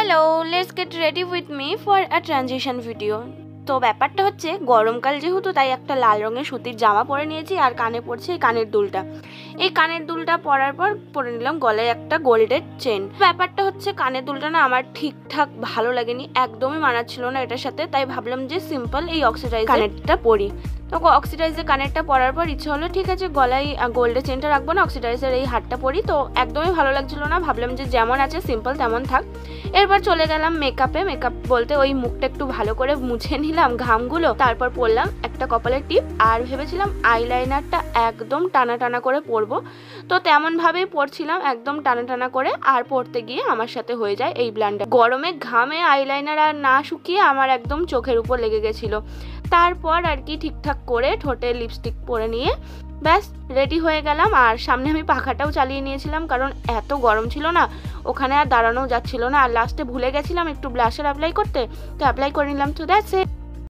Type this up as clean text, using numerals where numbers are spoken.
Hello, let's get ready with me for a transition video. তো ব্যাপারটা হচ্ছে গরমকাল যেহেতু, তাই একটা লাল রঙের সুতির জামা পরে নিয়েছি আর কানে পরছি এই কানের দুলটা। এই কানের দুলটা পরার পর পরে নিলাম গলায় একটা গোল্ডের চেন। ব্যাপারটা হচ্ছে কানের দুলটা না আমার ঠিকঠাক ভালো লাগেনি, একদমই মানাচ্ছিল না এটার সাথে, তাই ভাবলাম যে সিম্পল এই অক্সিডাইজ কানেরটা পরি। তো অক্সিডাইজের কানেরটা পরার পর ইচ্ছে হলো ঠিক আছে গলায় গোল্ডের চেনটা রাখবো না, অক্সিডাইজের এই হারটা পরি। তো একদমই ভালো লাগছিল না, ভাবলাম যে যেমন আছে সিম্পল তেমন থাক। এরপর চলে গেলাম মেকআপে। মেকআপ বলতে ওই মুখটা একটু ভালো করে মুছে নিলাম ঘামগুলো, তারপর পরলাম একটা কপালের টিপ আর ভেবেছিলাম আইলাইনারটা একদম টানা টানা করে পরবো। তো তেমনভাবেই পরছিলাম একদম টানা টানা করে, আর পরতে গিয়ে আমার সাথে হয়ে যায় এই ব্লান্ডার। গরমে ঘামে আইলাইনার আর না শুকিয়ে আমার একদম চোখের উপর লেগে গেছিলো। তারপর আর কি ঠিকঠাক করে ঠোঁটে লিপস্টিক পরে নিয়ে ব্যাস রেডি হয়ে গেলাম। আর সামনে আমি পাখাটাও চালিয়ে নিয়েছিলাম, কারণ এত গরম ছিল না, ওখানে আর দাঁড়ানো যাচ্ছিল না। আর লাস্টে ভুলে গেছিলাম একটু ব্লাশার অ্যাপ্লাই করতে, তো অ্যাপ্লাই করে নিলাম। তো দ্যাটস ইট।